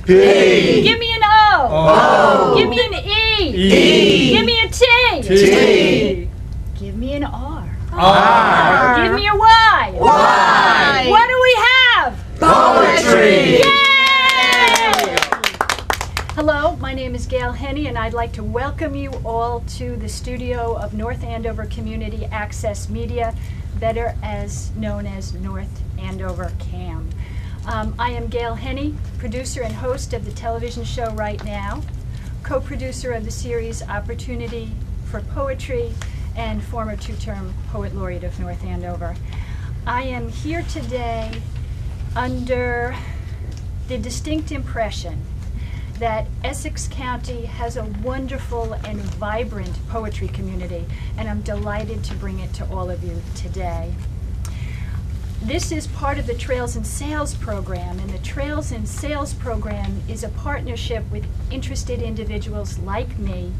P. Give me an O. O. Give me an E. E. Give me a T. T. Give me an R. R. Give me a Y. Y. What do we have? Poetry. Yay! Hello, my name is Gayle Heney, and I'd like to welcome you all to the studio of North Andover Community Access Media, better as known as North Andover CAM. I am Gayle Heney, producer and host of the television show Right Now, co-producer of the series Opportunity for Poetry, and former two-term Poet Laureate of North Andover. I am here today under the distinct impression that Essex County has a wonderful and vibrant poetry community, and I'm delighted to bring it to all of you today. This is part of the Trails and Sales program, and the Trails and Sales program is a partnership with interested individuals like me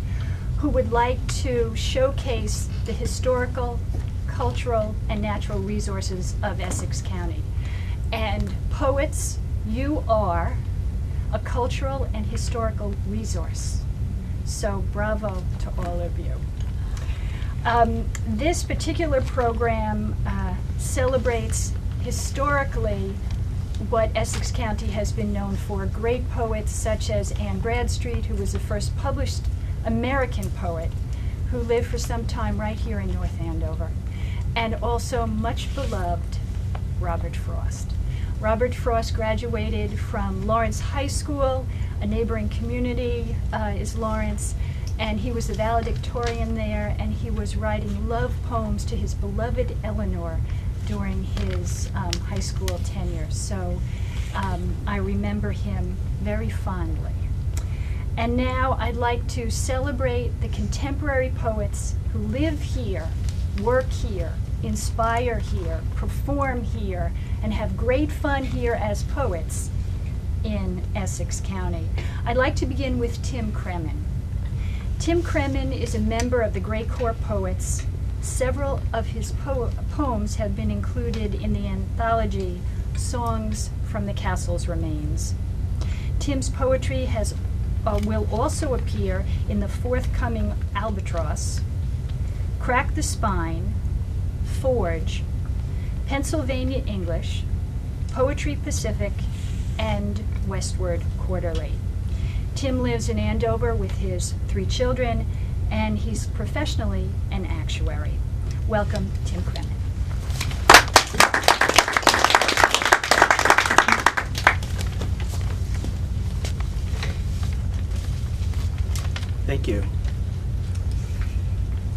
who would like to showcase the historical, cultural, and natural resources of Essex County. And poets, you are a cultural and historical resource. So bravo to all of you. This particular program celebrates historically what Essex County has been known for. Great poets such as Anne Bradstreet, who was the first published American poet who lived for some time right here in North Andover, and also much beloved Robert Frost. Robert Frost graduated from Lawrence High School, a neighboring community is Lawrence, and he was a valedictorian there, and he was writing love poems to his beloved Eleanor during his high school tenure. So I remember him very fondly. And now I'd like to celebrate the contemporary poets who live here, work here, inspire here, perform here, and have great fun here as poets in Essex County. I'd like to begin with Tim Cremin. Tim Cremin is a member of the Grey Corps Poets. Several of his poems have been included in the anthology Songs from the Castle's Remains. Tim's poetry will also appear in the forthcoming Albatross, Crack the Spine, Forge, Pennsylvania English, Poetry Pacific, and Westward Quarterly. Tim lives in Andover with his 3 children, and he's professionally an actuary. Welcome, Tim Cremin. Thank you.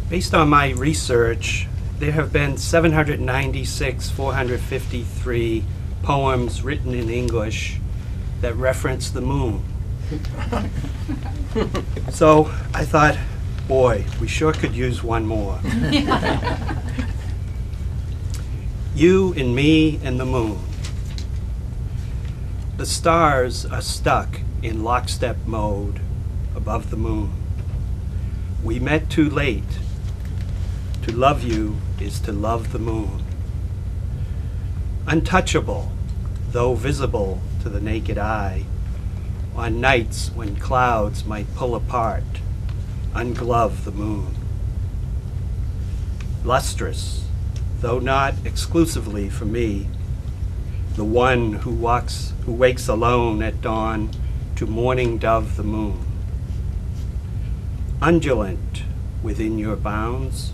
Based on my research, there have been 453 poems written in English that reference the moon. So I thought, boy, we sure could use one more. You and me and the moon. The stars are stuck in lockstep mode above the moon. We met too late. To love you is to love the moon. Untouchable, though visible to the naked eye, on nights when clouds might pull apart, unglove the moon. Lustrous, though not exclusively for me, the one who wakes alone at dawn to morning dove the moon. Undulant within your bounds,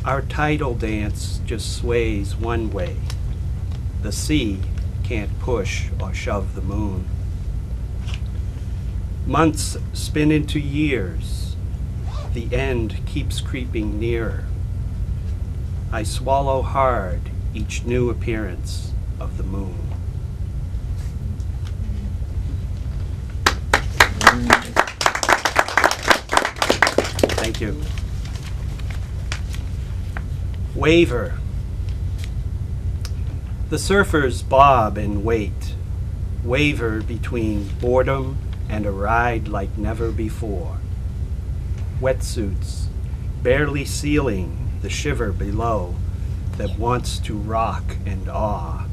our tidal dance just sways one way. The sea can't push or shove the moon. Months spin into years. The end keeps creeping nearer. I swallow hard each new appearance of the moon. Thank you. Waver. The surfers bob and wait, waver between boredom and a ride like never before. Wetsuits, barely sealing the shiver below that wants to rock and awe,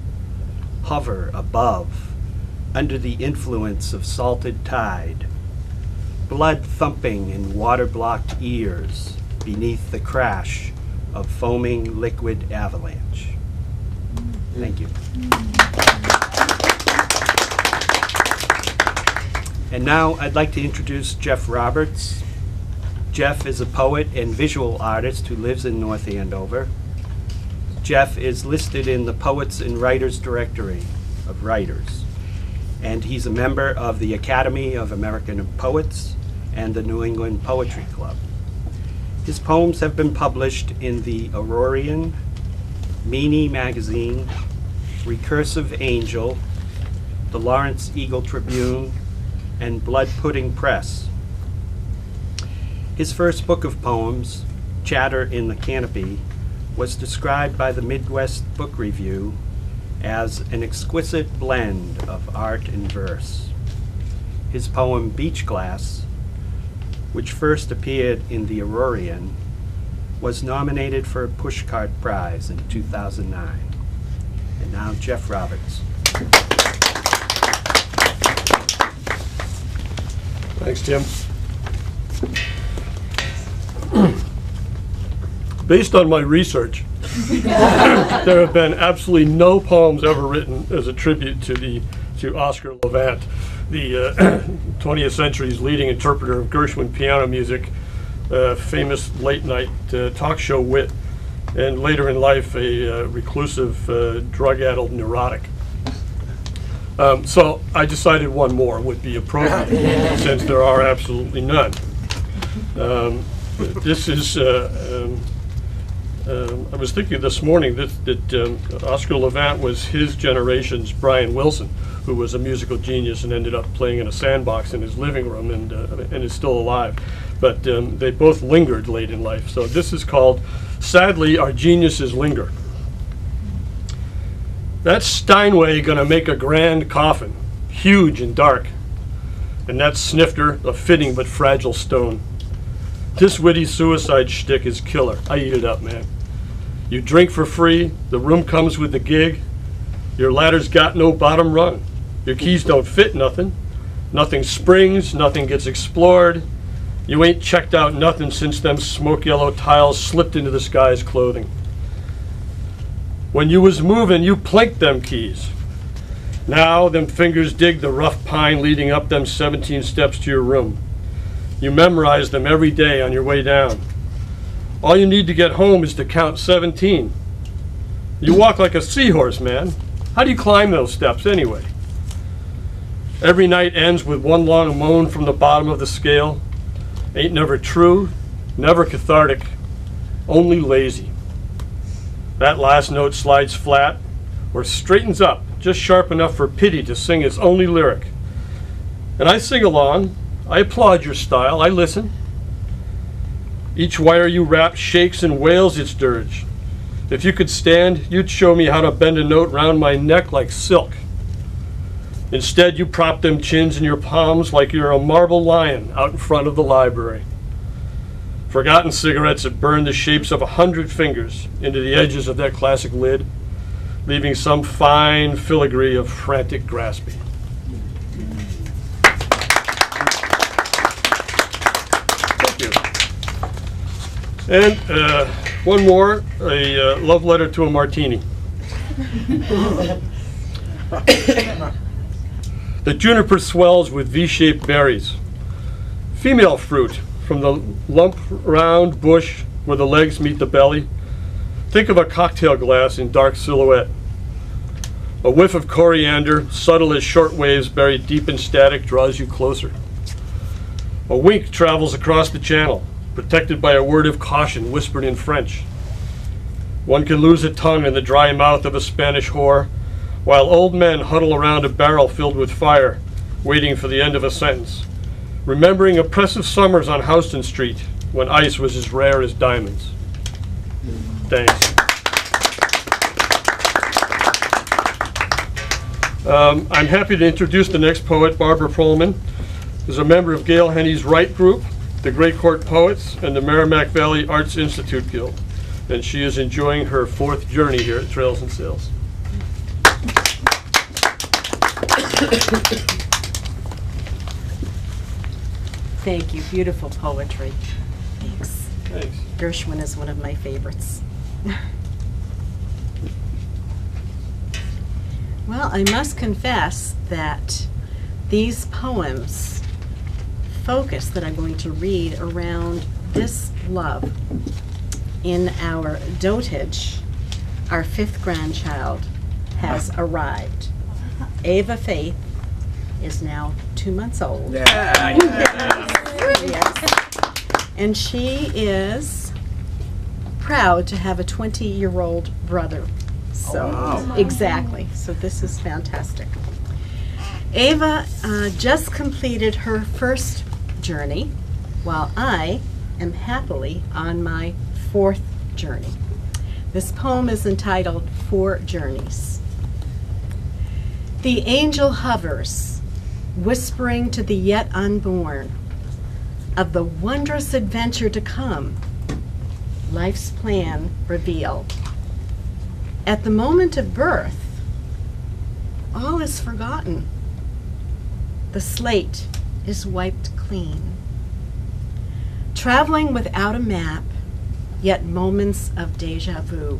hover above under the influence of salted tide, blood thumping in water-blocked ears beneath the crash of foaming liquid avalanche. Thank you. And now I'd like to introduce Jeff Roberts. Jeff is a poet and visual artist who lives in North Andover. Jeff is listed in the Poets and Writers Directory of Writers, and he's a member of the Academy of American Poets and the New England Poetry Club. His poems have been published in the Aurorian, Meany Magazine, Recursive Angel, the Lawrence Eagle Tribune, and Blood Pudding Press. His first book of poems, Chatter in the Canopy, was described by the Midwest Book Review as an exquisite blend of art and verse. His poem Beach Glass, which first appeared in the Aurorian, was nominated for a Pushcart Prize in 2009. And now Jeff Roberts. Thanks, Tim. Based on my research, there have been absolutely no poems ever written as a tribute to Oscar Levant, the 20th century's leading interpreter of Gershwin piano music, famous late-night talk show wit, and later in life a reclusive, drug-addled neurotic. So I decided one more would be appropriate, since there are absolutely none. This is, I was thinking this morning that Oscar Levant was his generation's Brian Wilson, who was a musical genius and ended up playing in a sandbox in his living room and is still alive. But they both lingered late in life. So this is called Sadly Our Geniuses Linger. That's Steinway gonna make a grand coffin, huge and dark. And that snifter, a fitting but fragile stone. This witty suicide shtick is killer. I eat it up, man. You drink for free, the room comes with the gig, your ladder's got no bottom rung. Your keys don't fit nothing. Nothing springs, nothing gets explored. You ain't checked out nothing since them smoke yellow tiles slipped into this guy's clothing. When you was moving, you plinked them keys. Now them fingers dig the rough pine leading up them 17 steps to your room. You memorize them every day on your way down. All you need to get home is to count 17. You walk like a seahorse, man. How do you climb those steps anyway? Every night ends with one long moan from the bottom of the scale. Ain't never true, never cathartic, only lazy. That last note slides flat or straightens up, just sharp enough for pity to sing its only lyric. And I sing along, I applaud your style, I listen. Each wire you wrap shakes and wails its dirge. If you could stand, you'd show me how to bend a note round my neck like silk. Instead, you prop them chins in your palms like you're a marble lion out in front of the library. Forgotten cigarettes that burn the shapes of 100 fingers into the edges of that classic lid, leaving some fine filigree of frantic grasping. Thank you. And one more, a love letter to a martini. The juniper swells with V-shaped berries. Female fruit from the lump round bush where the legs meet the belly. Think of a cocktail glass in dark silhouette. A whiff of coriander, subtle as short waves buried deep in static, draws you closer. A wink travels across the channel, protected by a word of caution whispered in French. One can lose a tongue in the dry mouth of a Spanish whore, while old men huddle around a barrel filled with fire, waiting for the end of a sentence, remembering oppressive summers on Houston Street when ice was as rare as diamonds. Thanks. I'm happy to introduce the next poet, Barbara Pohlman, who's a member of Gail Heney's Write Group, the Great Court Poets, and the Merrimack Valley Arts Institute Guild. And she is enjoying her 4th journey here at Trails and Sales. Thank you. Beautiful poetry. Thanks. Thanks. Gershwin is one of my favorites. Well, I must confess that these poems focus that I'm going to read around this love. In our dotage, our 5th grandchild has arrived. Ava Faith is now 2 months old. Yes. And she is proud to have a 20-year-old brother. So, exactly. So this is fantastic. Ava just completed her first journey, while I am happily on my 4th journey. This poem is entitled 4 Journeys. The angel hovers, whispering to the yet unborn of the wondrous adventure to come, life's plan revealed. At the moment of birth, all is forgotten. The slate is wiped clean. Traveling without a map, yet moments of deja vu.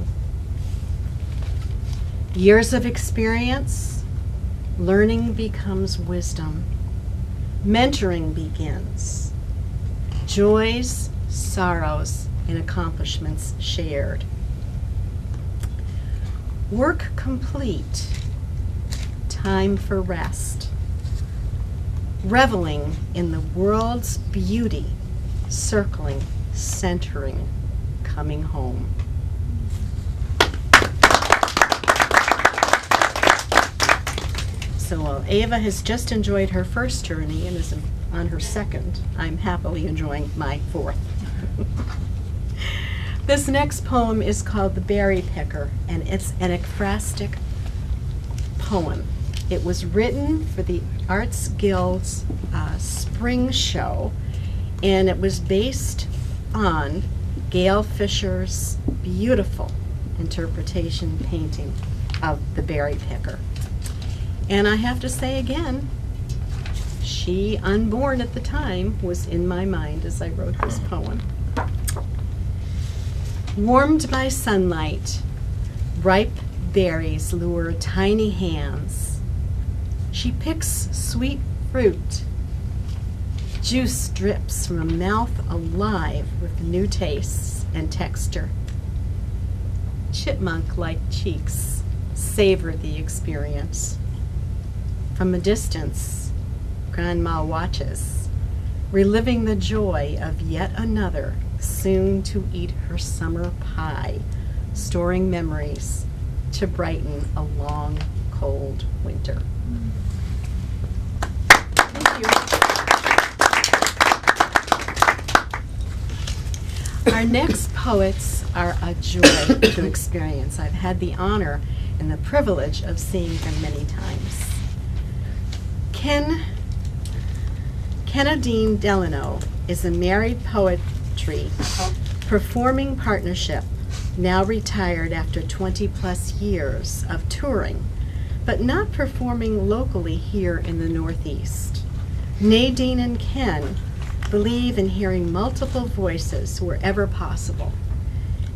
Years of experience, learning becomes wisdom. Mentoring begins. Joys, sorrows, and accomplishments shared. Work complete. Time for rest. Reveling in the world's beauty, circling, centering, coming home. So while Ava has just enjoyed her first journey and is on her 2nd, I'm happily enjoying my 4th. This next poem is called The Berry Picker, and it's an ekphrastic poem. It was written for the Arts Guild's spring show, and it was based on Gail Fisher's beautiful interpretation painting of The Berry Picker. And I have to say again, she, unborn at the time, was in my mind as I wrote this poem. Warmed by sunlight, ripe berries lure tiny hands. She picks sweet fruit. Juice drips from a mouth alive with new tastes and texture. Chipmunk-like cheeks savor the experience. From a distance, Grandma watches, reliving the joy of yet another soon to eat her summer pie, storing memories to brighten a long, cold winter. Thank you. Our next poets are a joy to experience. I've had the honor and the privilege of seeing them many times. Deangelo is a married poetry performing partnership, now retired after 20-plus years of touring, but not performing locally here in the Northeast. Nadine and Ken believe in hearing multiple voices wherever possible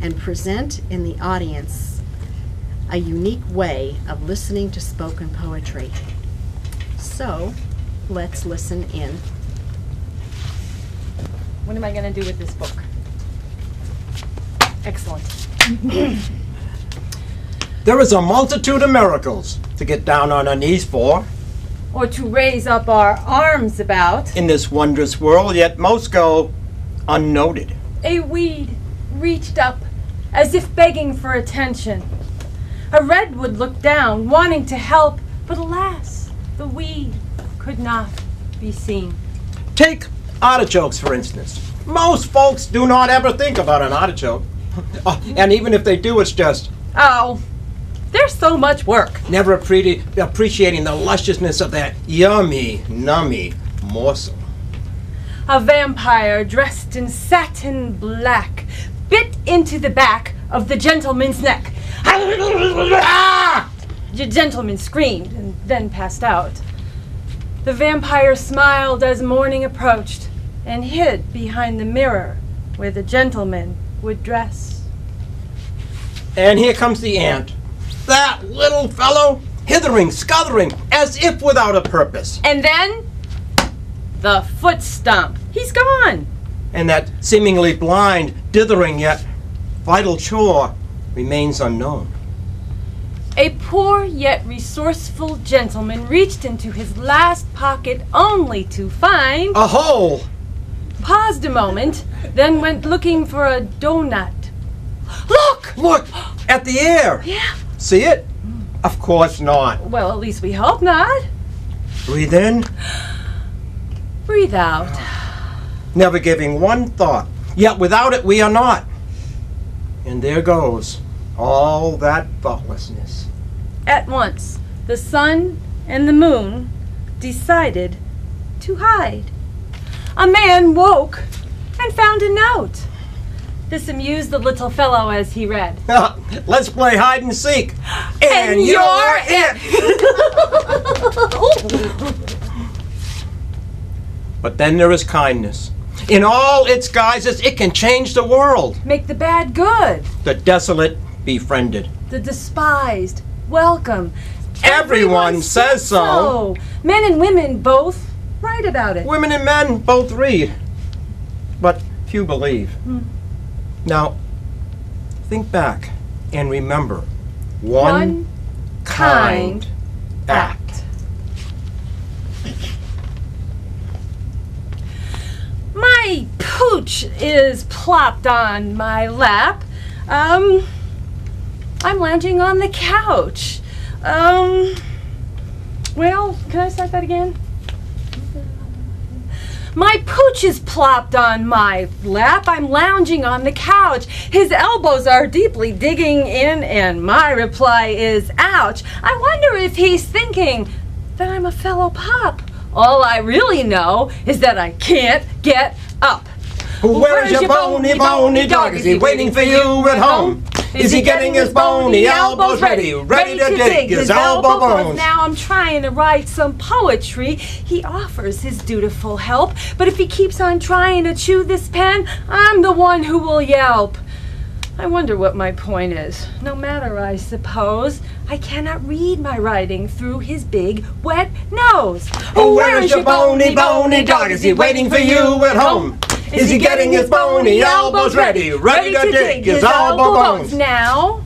and present in the audience a unique way of listening to spoken poetry. So, let's listen in. What am I going to do with this book? Excellent. There is a multitude of miracles to get down on our knees for Or to raise up our arms about. in this wondrous world, yet most go unnoted. A weed reached up as if begging for attention. A redwood looked down, wanting to help, but alas, the weed could not be seen. Take artichokes, for instance. Most folks do not ever think about an artichoke. And even if they do, it's just Oh, there's so much work. never appreciating the lusciousness of that yummy, nummy morsel. A vampire dressed in satin black bit into the back of the gentleman's neck. The gentleman screamed and then passed out. The vampire smiled as morning approached and hid behind the mirror where the gentleman would dress. And here comes the ant. That little fellow, hithering, scuttering, as if without a purpose. And then, the foot stomp. He's gone. And that seemingly blind, dithering yet vital chore remains unknown. A poor yet resourceful gentleman reached into his last pocket only to find... A hole! Paused a moment, then went looking for a donut. Look! Look! At the air! Yeah. See it? Of course not. Well, at least we hope not. Breathe in, Breathe out. never giving one thought. Yet without it we are not. And there goes all that thoughtlessness. At once, the sun and the moon decided to hide. A man woke and found a note. This amused the little fellow as he read. Let's play hide and seek. And you're it! But then there is kindness. In all its guises, it can change the world. Make the bad good, The desolate befriended. the despised welcome. Everyone says so. Men and women both write about it. Women and men both read, but few believe. Now, think back and remember one kind act. My pooch is plopped on my lap. I'm lounging on the couch. Well, can I start that again? My pooch is plopped on my lap. I'm lounging on the couch. His elbows are deeply digging in, and my reply is, ouch. I wonder if he's thinking that I'm a fellow pup. All I really know is that I can't get up. Where's your bony, bony dog? Is he waiting for you at home? Is he getting his bony elbows ready to dig his elbow bones? Now I'm trying to write some poetry. He offers his dutiful help, but if he keeps on trying to chew this pen, I'm the one who will yelp. I wonder what my point is. No matter, I suppose. I cannot read my writing through his big, wet nose. Where's your bony, bony dog? Is he waiting for you at home? Is he getting his bony elbows ready to dig his elbow bones? Now,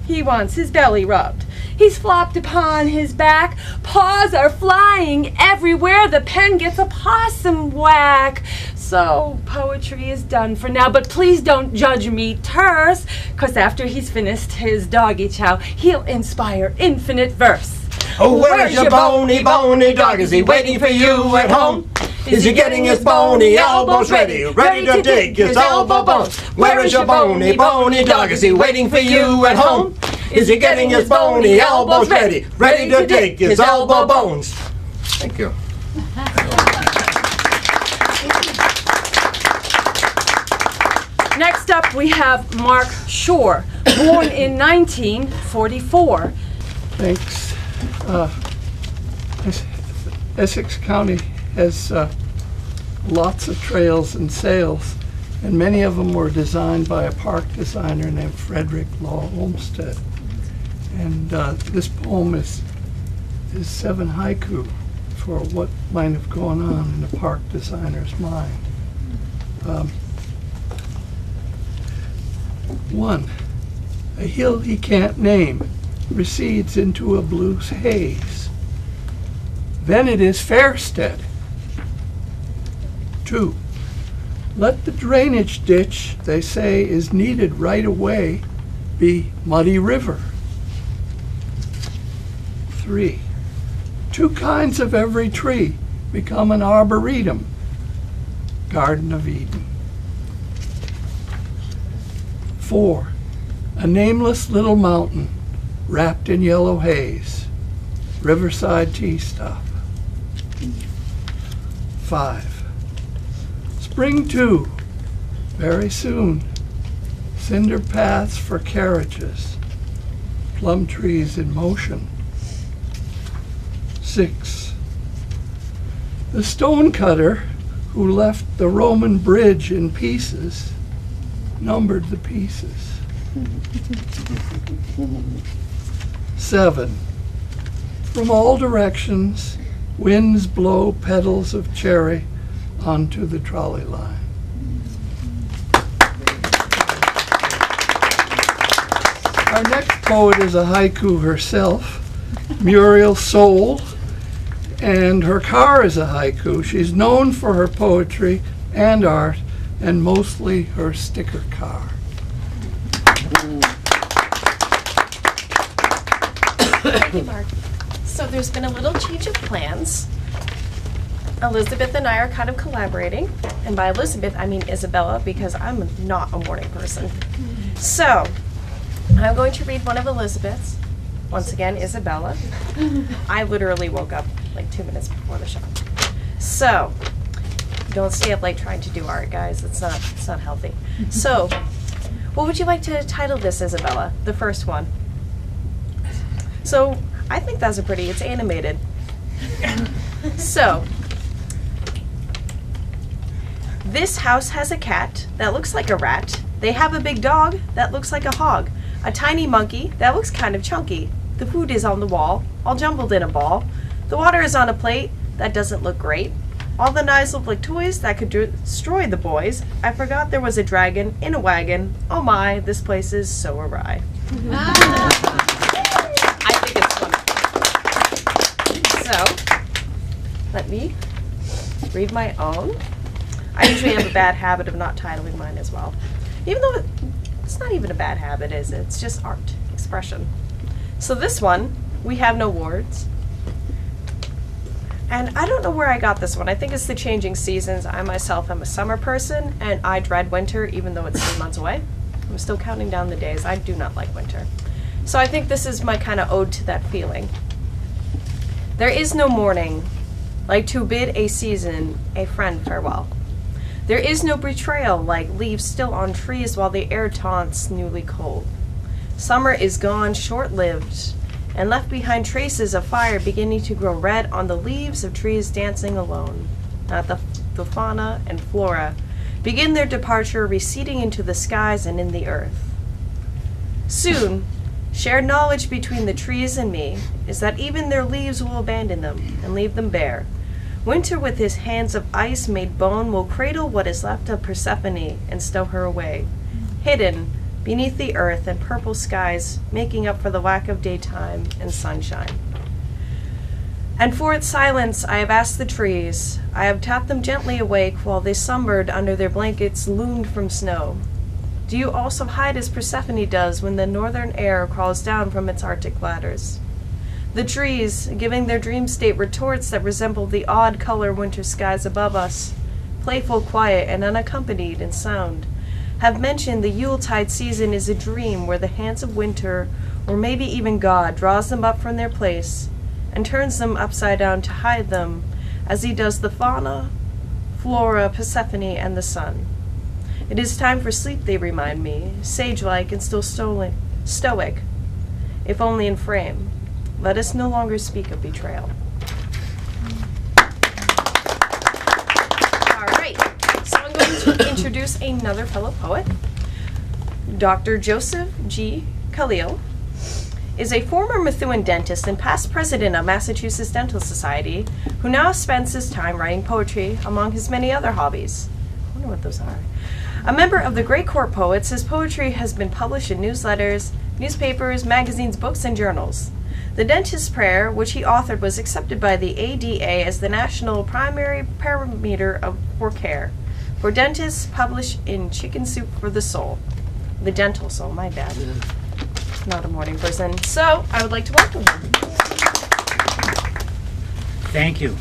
he wants his belly rubbed. He's flopped upon his back. Paws are flying everywhere. The pen gets a possum whack. So, poetry is done for now, but please don't judge me terse, 'cause after he's finished his doggy chow, he'll inspire infinite verse. Where's your bony, bony dog? Is he waiting for you at home? Is he getting his bony elbows ready to dig his elbow bones? Where is your bony, bony dog? Is he waiting for you at home? Is he getting his bony elbows ready to dig his elbow bones? Thank you. Next up, we have Mark Shore, born in 1944. Thanks. Essex County has lots of trails and sails, and many of them were designed by a park designer named Frederick Law Olmsted. And this poem is 7 haiku for what might have gone on in a park designer's mind. 1. A hill he can't name recedes into a blue haze. Then it is Fairstead. 2. Let the drainage ditch, they say, is needed right away, be Muddy River. 3. 2 kinds of every tree become an arboretum, Garden of Eden. 4. A nameless little mountain wrapped in yellow haze, Riverside Tea Stop. 5. Spring 2, very soon, cinder paths for carriages, plum trees in motion. 6. The stonecutter who left the Roman bridge in pieces numbered the pieces. 7. From all directions, winds blow petals of cherry onto the trolley line. Our next poet is a haiku herself, Muriel Soul, and her car is a haiku. She's known for her poetry and art, and mostly her sticker car. Thank you, Mark. So there's been a little change of plans. Elizabeth and I are kind of collaborating, and by Elizabeth I mean Isabella, because I'm not a morning person. So I'm going to read one of Elizabeth's. Once again, Isabella. I literally woke up like 2 minutes before the show. So don't stay up late trying to do art, guys. It's not healthy. So what would you like to title this, Isabella? The first one. So I think that's it's animated. So, this house has a cat that looks like a rat. They have a big dog that looks like a hog. A tiny monkey that looks kind of chunky. The food is on the wall, all jumbled in a ball. The water is on a plate that doesn't look great. All the knives look like toys that could destroy the boys. I forgot there was a dragon in a wagon. Oh my, this place is so awry. I think it's funny. So, let me read my own. I usually have a bad habit of not titling mine as well. Even though it's not even a bad habit, is it? It's just art, expression. So this one, We Have No Words. And I don't know where I got this one. I think it's the changing seasons. I myself am a summer person, and I dread winter even though it's 3 months away. I'm still counting down the days. I do not like winter. So I think this is my kind of ode to that feeling. There is no morning like to bid a season, a friend farewell. There is no betrayal like leaves still on trees while the air taunts newly cold. Summer is gone, short-lived, and left behind traces of fire beginning to grow red on the leaves of trees dancing alone. Not the fauna and flora begin their departure, receding into the skies and in the earth. Soon, shared knowledge between the trees and me is that even their leaves will abandon them and leave them bare. Winter with his hands of ice made bone will cradle what is left of Persephone and stow her away, hidden beneath the earth and purple skies, making up for the lack of daytime and sunshine. And for its silence I have asked the trees, I have tapped them gently awake while they slumbered under their blankets loomed from snow. Do you also hide as Persephone does when the northern air crawls down from its arctic ladders? The trees, giving their dream state retorts that resemble the odd color winter skies above us, playful, quiet, and unaccompanied in sound, have mentioned the Yuletide season is a dream where the hands of winter, or maybe even God, draws them up from their place and turns them upside down to hide them, as he does the fauna, flora, Persephone, and the sun. It is time for sleep, they remind me, sage-like and still stoic, if only in frame. Let us no longer speak of betrayal. All right, so I'm going to introduce another fellow poet. Dr. Joseph G. Khalil is a former Methuen dentist and past president of Massachusetts Dental Society, who now spends his time writing poetry among his many other hobbies. I wonder what those are. A member of the Great Court Poets, his poetry has been published in newsletters, newspapers, magazines, books, and journals. The Dentist's Prayer, which he authored, was accepted by the ADA as the national primary parameter for care for dentists, published in Chicken Soup for the Soul. The Dental Soul, my bad. Not a morning person. So, I would like to welcome him. Thank you.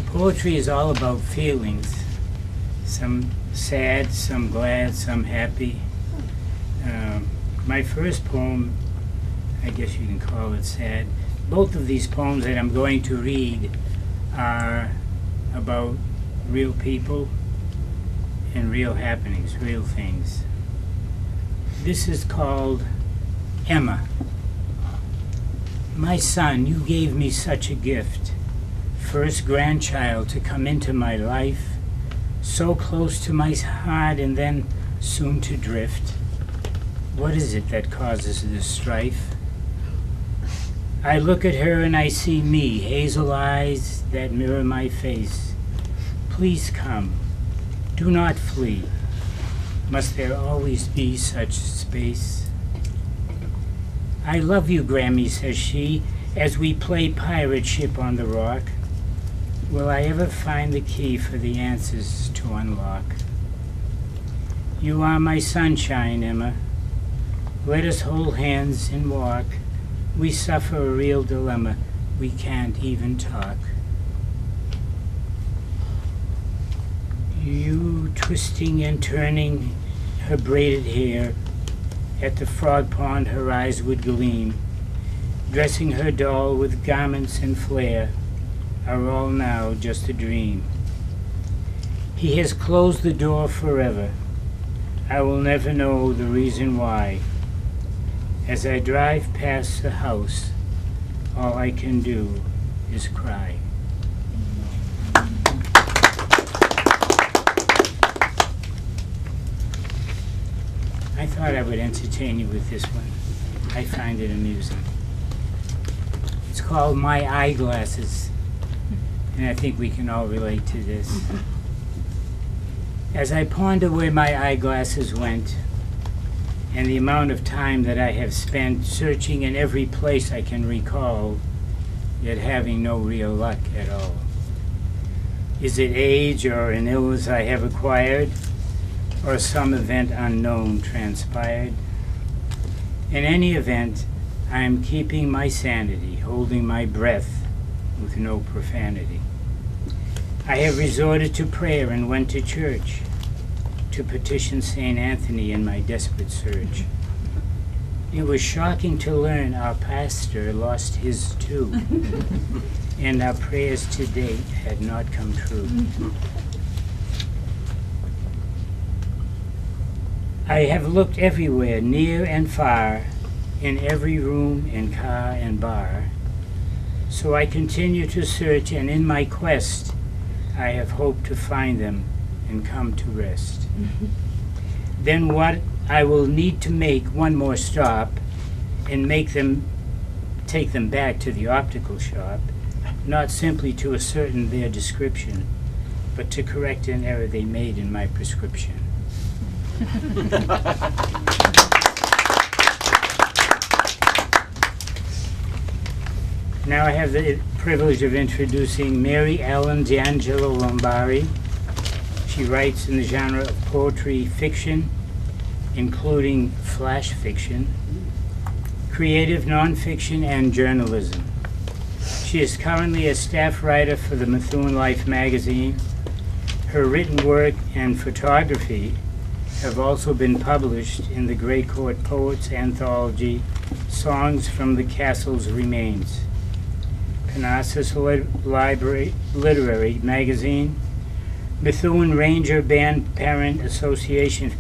Poetry is all about feelings. Some sad, some glad, some happy. My first poem, I guess you can call it sad. Both of these poems that I'm going to read are about real people and real happenings, real things. This is called Emma. My son, you gave me such a gift. First grandchild to come into my life, so close to my heart and then soon to drift. What is it that causes this strife? I look at her and I see me, hazel eyes that mirror my face. Please come, do not flee. Must there always be such space? I love you, Grammy, says she, as we play pirate ship on the rock. Will I ever find the key for the answers to unlock? You are my sunshine, Emma. Let us hold hands and walk. We suffer a real dilemma. We can't even talk. You twisting and turning her braided hair. At the frog pond her eyes would gleam. Dressing her doll with garments and flair are all now just a dream. He has closed the door forever. I will never know the reason why. As I drive past the house, all I can do is cry. I thought I would entertain you with this one. I find it amusing. It's called My Eyeglasses, and I think we can all relate to this. As I ponder where my eyeglasses went, and the amount of time that I have spent searching in every place I can recall, yet having no real luck at all. Is it age or an illness I have acquired, or some event unknown transpired? In any event, I am keeping my sanity, holding my breath with no profanity. I have resorted to prayer and went to church to petition St. Anthony in my desperate search. It was shocking to learn our pastor lost his too, and our prayers to date had not come true. I have looked everywhere, near and far, in every room and car and bar. So I continue to search, and in my quest, I have hoped to find them and come to rest. Then what I will need to make one more stop and take them back to the optical shop, not simply to ascertain their description, but to correct an error they made in my prescription. Now I have the privilege of introducing Mary Ellen Deangelo Ombari. She writes in the genre of poetry fiction, including flash fiction, creative nonfiction, and journalism. She is currently a staff writer for the Methuen Life magazine. Her written work and photography have also been published in the Grey Court Poets anthology, Songs from the Castle's Remains, Parnassus Library Literary Magazine, Methuen Ranger Band Parent Association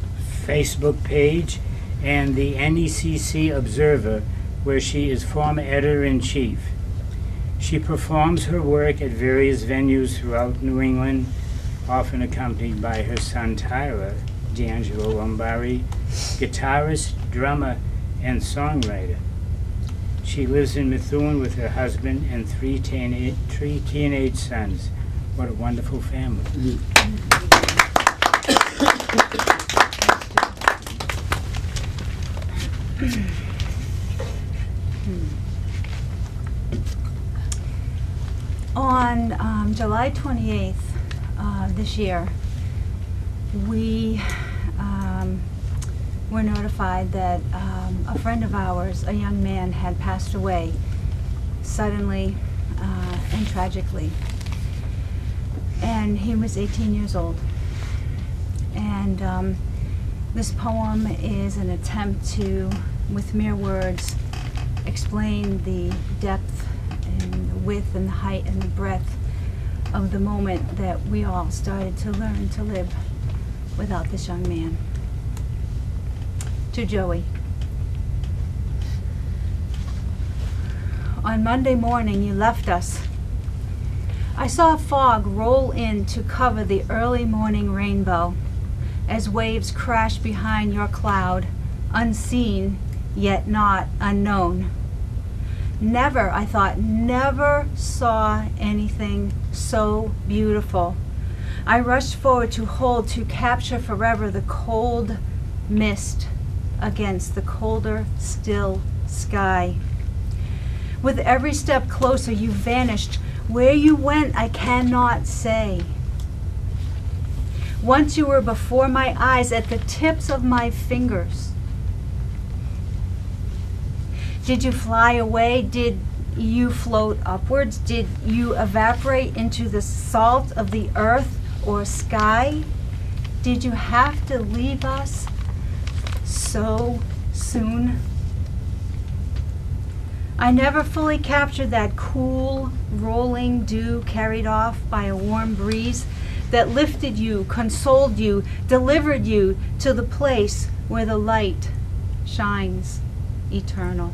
Facebook page, and the NECC Observer, where she is former editor-in-chief. She performs her work at various venues throughout New England, often accompanied by her son Tyler Deangelo Ombari, guitarist, drummer, and songwriter. She lives in Methuen with her husband and three teenage sons. What a wonderful family. On July 28th this year, we were notified that a friend of ours, a young man, had passed away suddenly and tragically. And he was 18 years old. And this poem is an attempt to, with mere words, explain the depth and the width and the height and the breadth of the moment that we all started to learn to live without this young man. To Joey. on Monday morning you left us. I saw a fog roll in to cover the early morning rainbow as waves crashed behind your cloud, unseen yet not unknown. Never, I thought, never saw anything so beautiful. I rushed forward to hold, to capture forever the cold mist against the colder, still sky. With every step closer, you vanished. Where you went, I cannot say. Once you were before my eyes, at the tips of my fingers. Did you fly away? Did you float upwards? Did you evaporate into the salt of the earth or sky? Did you have to leave us so soon? I never fully captured that cool, rolling dew carried off by a warm breeze that lifted you, consoled you, delivered you to the place where the light shines eternal.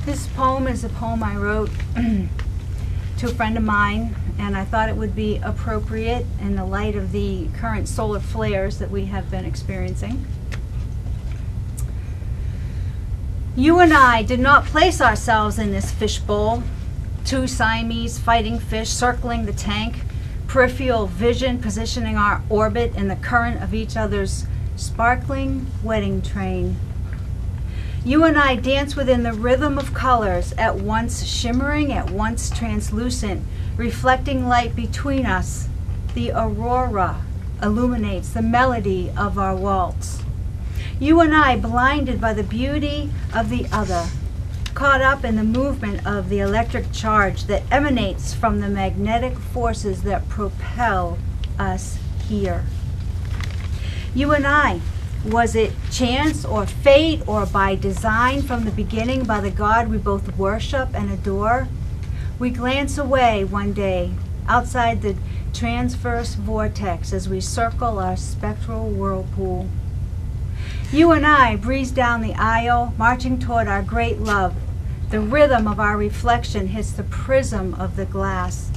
This poem is a poem I wrote to a friend of mine, and I thought it would be appropriate in the light of the current solar flares that we have been experiencing. You and I did not place ourselves in this fishbowl, two Siamese fighting fish circling the tank, peripheral vision positioning our orbit in the current of each other's sparkling wedding train. You and I dance within the rhythm of colors, at once shimmering, at once translucent, reflecting light between us. The aurora illuminates the melody of our waltz. You and I, blinded by the beauty of the other, caught up in the movement of the electric charge that emanates from the magnetic forces that propel us here. You and I, was it chance or fate or by design from the beginning by the God we both worship and adore? We glance away one day outside the transverse vortex as we circle our spectral whirlpool. You and I breeze down the aisle, marching toward our great love. The rhythm of our reflection hits the prism of the glass,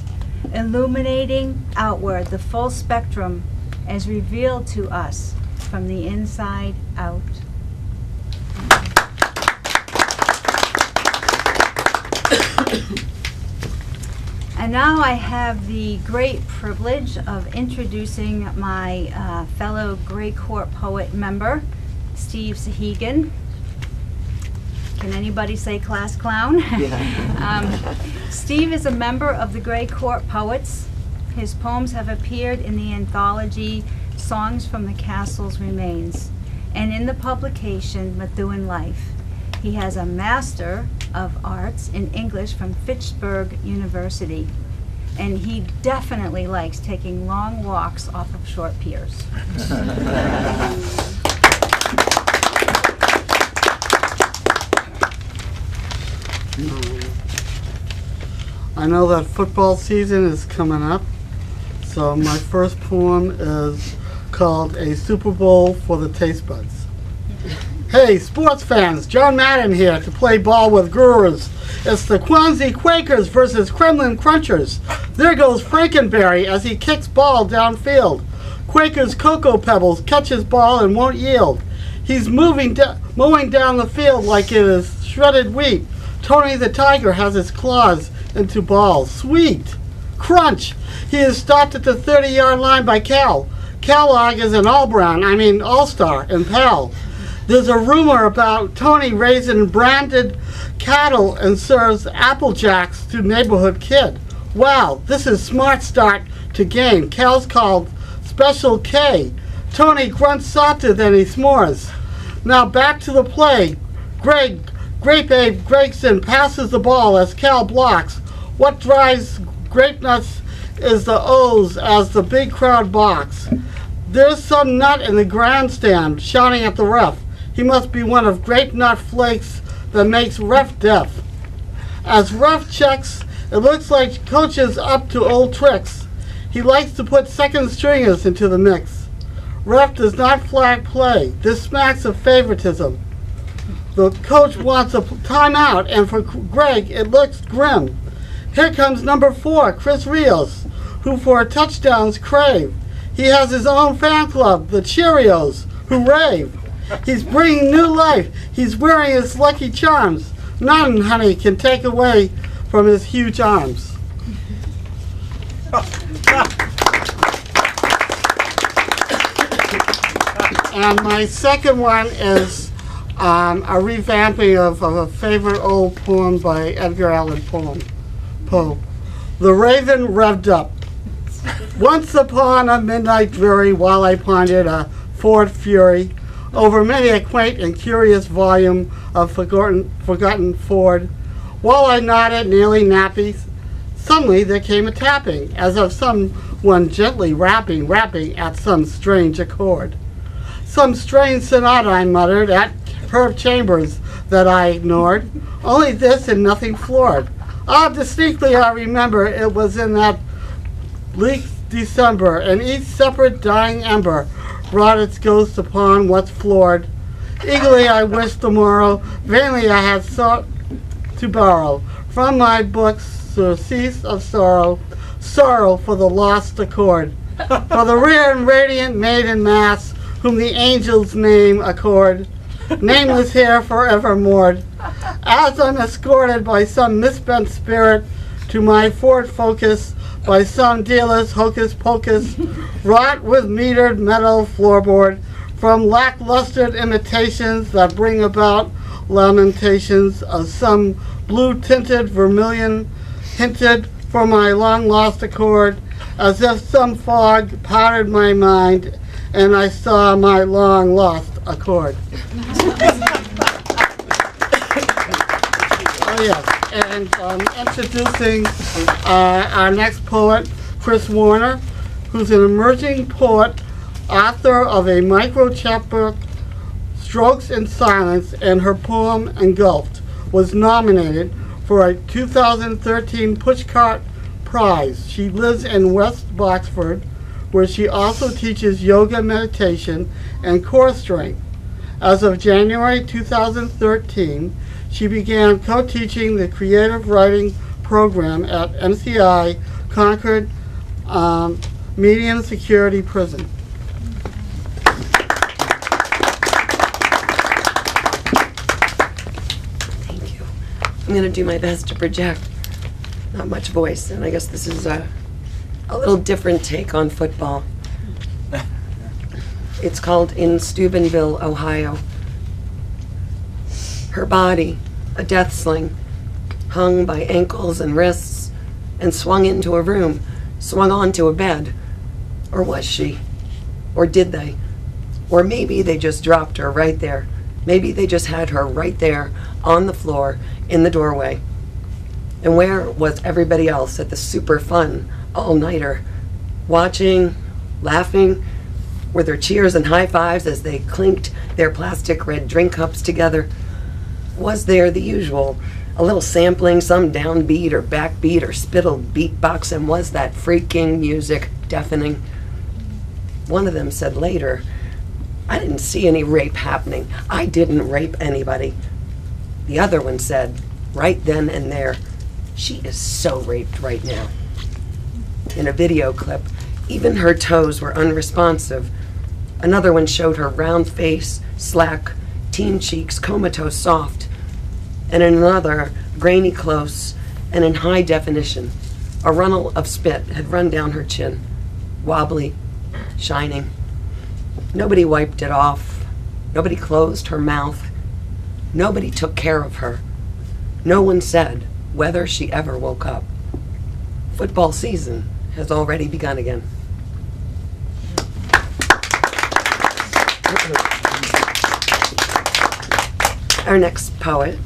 illuminating outward the full spectrum as revealed to us from the inside out. And now I have the great privilege of introducing my fellow Gray Court Poet member, Steve Sahegan. Can anybody say class clown? Yeah. Steve is a member of the Gray Court Poets. His poems have appeared in the anthology Songs from the Castle's Remains and in the publication Methuen Life. He has a Master of Arts in English from Fitchburg University, and he definitely likes taking long walks off of short piers. I know that football season is coming up, so my first poem is called A Super Bowl for the Taste Buds. Hey, sports fans, John Madden here to play ball with gurus. It's the Quanzi Quakers versus Kremlin Crunchers. There goes Frankenberry as he kicks ball downfield. Quakers Cocoa Pebbles catches ball and won't yield. He's mowing down the field like it is shredded wheat. Tony the Tiger has his claws into balls. Sweet! Crunch! He is stopped at the 30-yard line by Cal. Kellogg is an all-star and pal. There's a rumor about Tony raising branded cattle and serves Apple Jacks to neighborhood kid. Wow, this is smart start to game. Cal's called Special K. Tony grunts softer than he s'mores. Now back to the play. Grape Abe Gregson passes the ball as Cal blocks. What drives Grape Nuts is the O's as the big crowd box. There's some nut in the grandstand shouting at the ref. He must be one of Grape Nut Flakes that makes ref deaf. As ref checks, it looks like coach is up to old tricks. He likes to put second stringers into the mix. Ref does not flag play. This smacks of favoritism. The coach wants a timeout, and for Greg, it looks grim. Here comes number 4, Chris Rios, who for touchdowns crave. He has his own fan club, the Cheerios, who rave. He's bringing new life. He's wearing his lucky charms. None, honey, can take away from his huge arms. And my second one is a revamping of a favorite old poem by Edgar Allan Poe. The Raven Revved Up. Once upon a midnight dreary, while I pondered a Ford Fury over many a quaint and curious volume of forgotten Ford, while I nodded, nearly nappy, suddenly there came a tapping, as of someone gently rapping at some strange accord. Some strange sonata, I muttered, at Herb Chambers that I ignored. Only this and nothing floored. Ah, distinctly I remember it was in that bleak December, and each separate dying ember brought its ghost upon what's floored. Eagerly I wished the morrow, vainly I had sought to borrow from my books surcease of sorrow, sorrow for the lost accord, for the rare and radiant maiden mass, whom the angels name accord, nameless here forever moored, as I'm escorted by some misspent spirit to my Ford Focus, by some dealer's hocus pocus, wrought with metered metal floorboard, from lackluster imitations that bring about lamentations of some blue-tinted vermilion hinted for my long-lost accord, as if some fog powdered my mind, and I saw my long-lost accord. Oh yes, and introducing our next poet, Chris Warner, who's an emerging poet, author of a micro-chapbook, Strokes in Silence, and her poem Engulfed was nominated for a 2013 Pushcart Prize. She lives in West Boxford, where she also teaches yoga, meditation, and core strength. As of January 2013, she began co-teaching the creative writing program at MCI Concord Medium Security Prison. Thank you. I'm going to do my best to project. Not much voice, and I guess this is a little different take on football. It's called In Steubenville, Ohio. Her body, a death sling, hung by ankles and wrists and swung into a room, swung onto a bed. Or was she? Or did they? Or maybe they just dropped her right there. Maybe they just had her right there on the floor in the doorway. And where was everybody else at the super fun all-nighter? Watching, laughing, were there cheers and high fives as they clinked their plastic red drink cups together? Was there the usual, a little sampling, some downbeat or backbeat or spittled beatbox, and was that freaking music deafening? One of them said later, I didn't see any rape happening. I didn't rape anybody. The other one said, right then and there, she is so raped right now. In a video clip, even her toes were unresponsive. Another one showed her round face, slack, teen cheeks, comatose soft. And in another, grainy close, and in high definition, a runnel of spit had run down her chin, wobbly, shining. Nobody wiped it off. Nobody closed her mouth. Nobody took care of her. No one said whether she ever woke up. Football season has already begun again. Our next poet,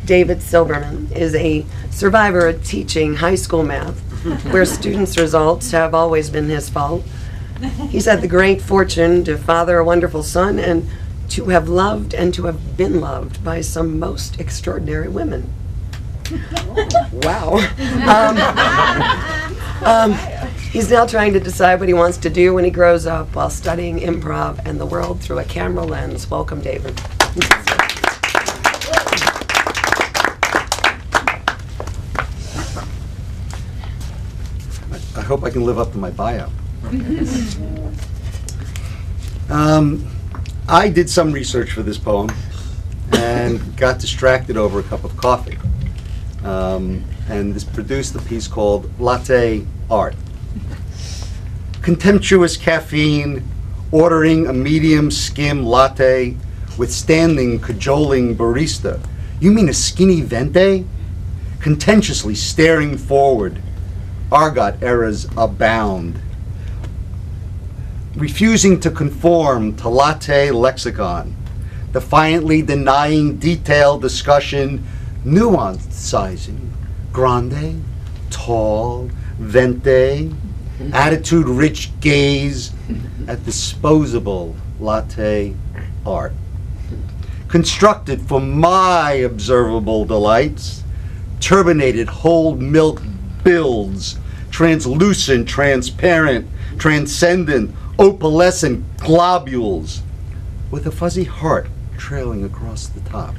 David Silverman, is a survivor of teaching high school math, where students' results have always been his fault. He's had the great fortune to father a wonderful son and to have loved and to have been loved by some most extraordinary women. Wow. He's now trying to decide what he wants to do when he grows up while studying improv and the world through a camera lens. Welcome, David. I hope I can live up to my bio. I did some research for this poem and got distracted over a cup of coffee. And this produced a piece called Latte Art. Contemptuous caffeine, ordering a medium skim latte, withstanding cajoling barista. You mean a skinny venti? Contentiously staring forward, argot errors abound. Refusing to conform to latte lexicon, defiantly denying detailed discussion, nuanced sizing, grande, tall, vente, attitude-rich gaze at disposable latte art. Constructed for my observable delights, turbinated whole milk builds, translucent, transparent, transcendent, opalescent globules, with a fuzzy heart trailing across the top.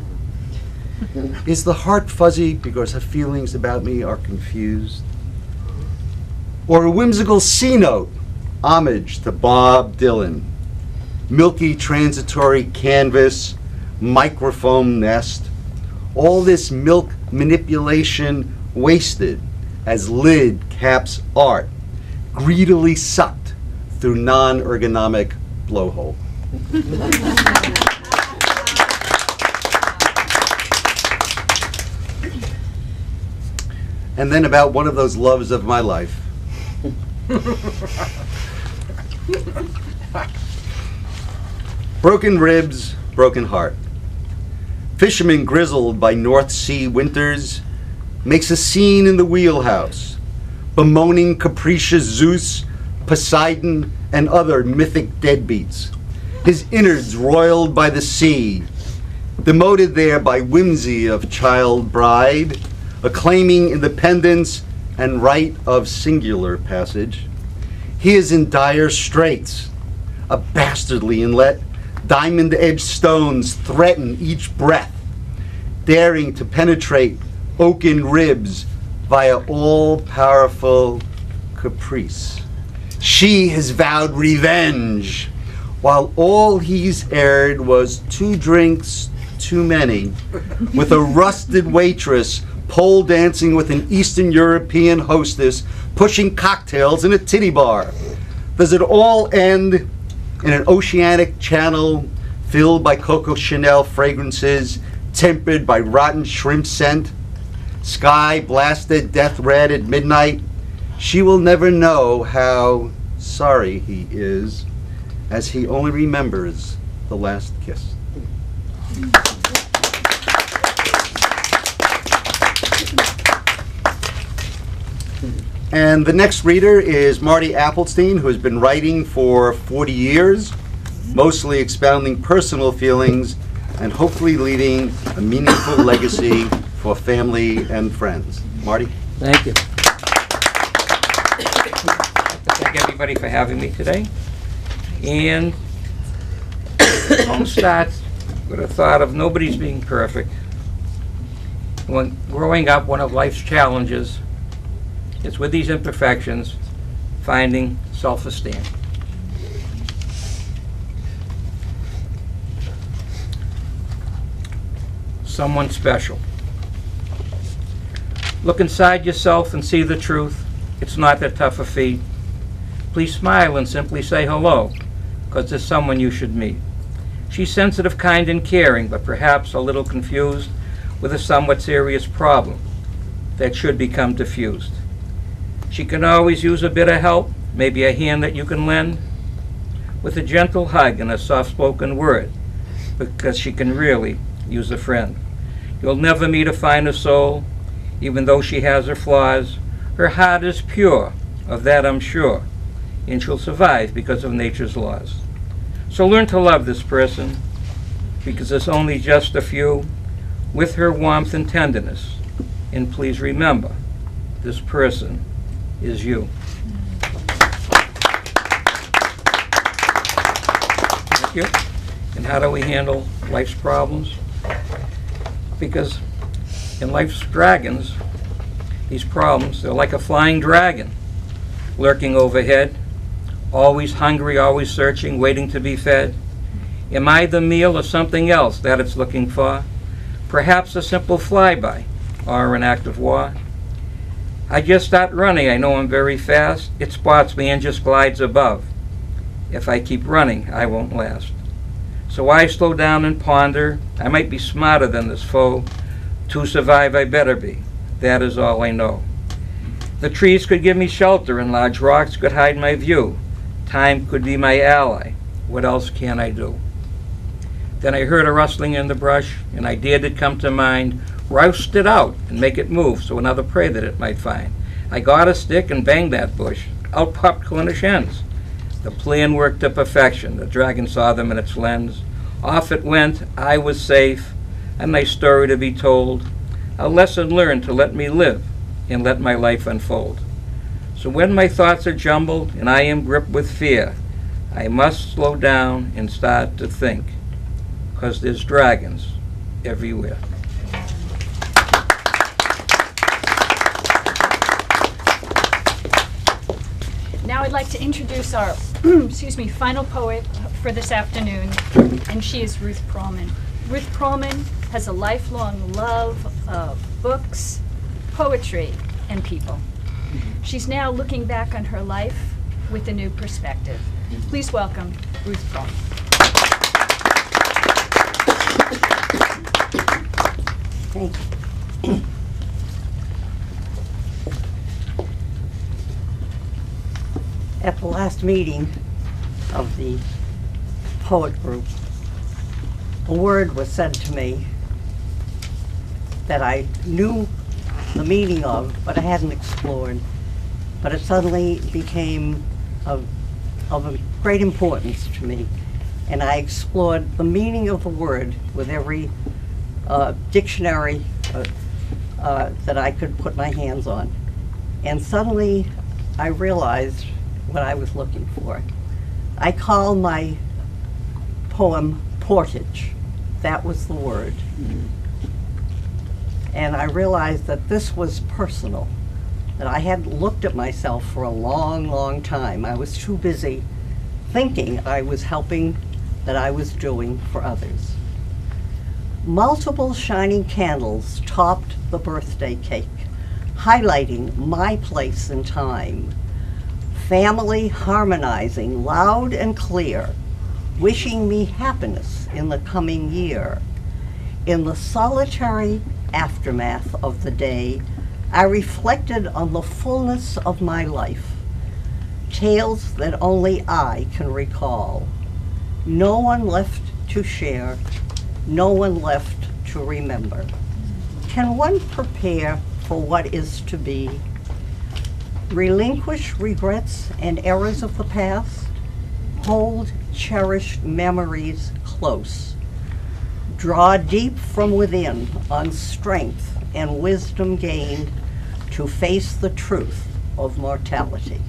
Is the heart fuzzy because her feelings about me are confused? Or a whimsical C-note, homage to Bob Dylan? Milky transitory canvas, microfoam nest, all this milk manipulation wasted as lid caps art, greedily sucked through non-ergonomic blowhole. And then about one of those loves of my life. Broken ribs, broken heart. Fisherman grizzled by North Sea winters makes a scene in the wheelhouse, bemoaning capricious Zeus, Poseidon, and other mythic deadbeats. His innards roiled by the sea, demoted there by whimsy of child bride, acclaiming independence and right of singular passage. He is in dire straits, a bastardly inlet. Diamond-edged stones threaten each breath, daring to penetrate oaken ribs via all-powerful caprice. She has vowed revenge, while all he's aired was 2 drinks too many, with a rusted waitress pole dancing with an Eastern European hostess, pushing cocktails in a titty bar. Does it all end in an oceanic channel filled by Coco Chanel fragrances, tempered by rotten shrimp scent? Sky blasted death red at midnight. She will never know how sorry he is, as he only remembers the last kiss. And the next reader is Marty Applestein, who has been writing for 40 years, mostly expounding personal feelings and hopefully leaving a meaningful legacy for family and friends. Marty? Thank you. Thank everybody for having me today. And the poem starts with a thought of nobody's being perfect. When growing up, one of life's challenges is with these imperfections, finding self-esteem. Someone special. Look inside yourself and see the truth. It's not that tough a feat. Please smile and simply say hello, because there's someone you should meet. She's sensitive, kind, and caring, but perhaps a little confused with a somewhat serious problem that should become diffused. She can always use a bit of help, maybe a hand that you can lend, with a gentle hug and a soft-spoken word, because she can really use a friend. You'll never meet a finer soul, even though she has her flaws. Her heart is pure, of that I'm sure, and she'll survive because of nature's laws. So learn to love this person, because there's only just a few, with her warmth and tenderness. And please remember, this person is you. ask you. And how do we handle life's problems? Because in life's dragons, these problems, they're like a flying dragon, lurking overhead, always hungry, always searching, waiting to be fed. Am I the meal or something else that it's looking for? Perhaps a simple flyby or an act of war. I just start running, I know I'm very fast. It spots me and just glides above. If I keep running, I won't last. So I slow down and ponder. I might be smarter than this foe. To survive, I better be. That is all I know. The trees could give me shelter and large rocks could hide my view. Time could be my ally. What else can I do? Then I heard a rustling in the brush, an idea did come to mind. Roust it out and make it move so another prey that it might find. I got a stick and banged that bush. Out popped Cornish hens. The plan worked to perfection. The dragon saw them in its lens. Off it went. I was safe. A nice story to be told. A lesson learned to let me live and let my life unfold. So when my thoughts are jumbled and I am gripped with fear, I must slow down and start to think, 'cause there's dragons everywhere. Now I'd like to introduce our final poet for this afternoon, and she is Ruth Perlman. Ruth Perlman has a lifelong love of books, poetry, and people. She's now looking back on her life with a new perspective. Please welcome Ruth Perlman. Thank you. At the last meeting of the poet group, a word was said to me that I knew the meaning of, but I hadn't explored. But it suddenly became of great importance to me. And I explored the meaning of the word with every dictionary that I could put my hands on. And suddenly I realized what I was looking for. I call my poem Portage. That was the word. And I realized that this was personal, that I hadn't looked at myself for a long, long time. I was too busy thinking I was helping, that I was doing for others. Multiple shining candles topped the birthday cake, highlighting my place in time. Family harmonizing loud and clear, wishing me happiness in the coming year. In the solitary aftermath of the day, I reflected on the fullness of my life, tales that only I can recall. No one left to share, no one left to remember. Can one prepare for what is to be? Relinquish regrets and errors of the past? Hold cherished memories close. Draw deep from within on strength and wisdom gained to face the truth of mortality.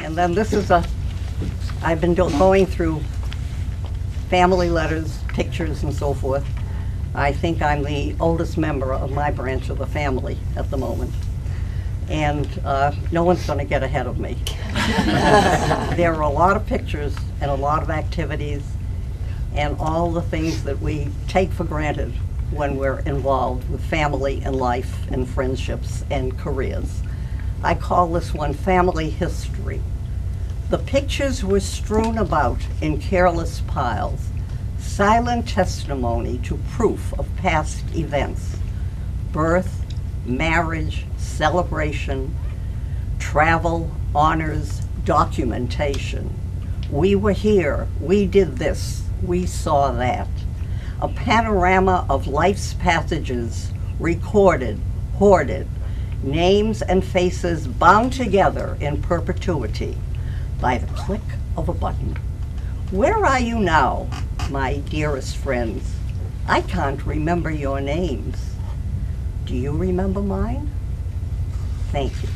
And then this is I've been going through family letters, pictures, and so forth. I think I'm the oldest member of my branch of the family at the moment. And no one's going to get ahead of me. There are a lot of pictures and a lot of activities and all the things that we take for granted when we're involved with family and life and friendships and careers. I call this one family history. The pictures were strewn about in careless piles, silent testimony to proof of past events, birth, marriage, celebration, travel, honors, documentation. We were here, we did this, we saw that. A panorama of life's passages, recorded, hoarded, names and faces bound together in perpetuity by the click of a button. Where are you now, my dearest friends? I can't remember your names. Do you remember mine? Thank you.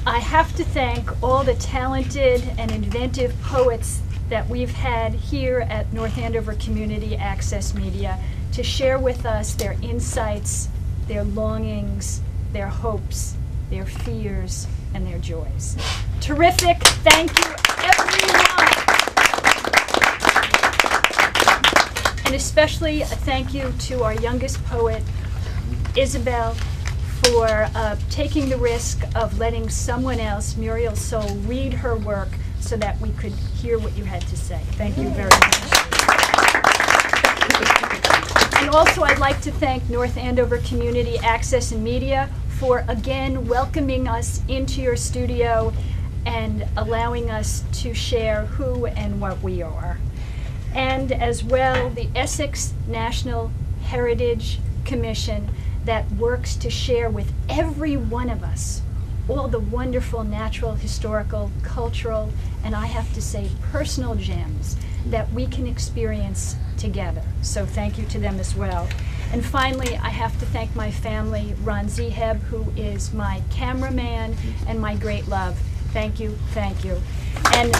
I have to thank all the talented and inventive poets that we've had here at North Andover Community Access Media to share with us their insights, their longings, their hopes, their fears, and their joys. Terrific. Thank you, everyone. And especially a thank you to our youngest poet, Isabel, for taking the risk of letting someone else, Muriel Soul, read her work so that we could hear what you had to say. Thank you very much. And also I'd like to thank North Andover Community Access and Media for again welcoming us into your studio and allowing us to share who and what we are. And as well, the Essex National Heritage Commission that works to share with every one of us all the wonderful natural, historical, cultural, and I have to say personal gems that we can experience together. So thank you to them as well. And finally, I have to thank my family, Ron Zeheb, who is my cameraman and my great love. Thank you, thank you. And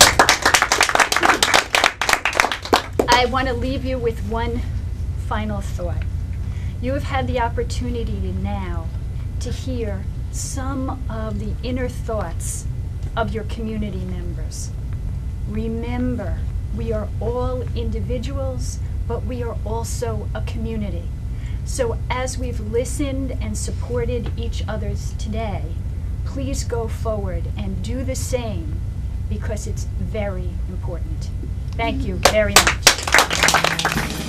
I want to leave you with one final thought. You have had the opportunity to now to hear some of the inner thoughts of your community members. Remember, we are all individuals, but we are also a community. So as we've listened and supported each other's today, please go forward and do the same because it's very important. Thank you very much.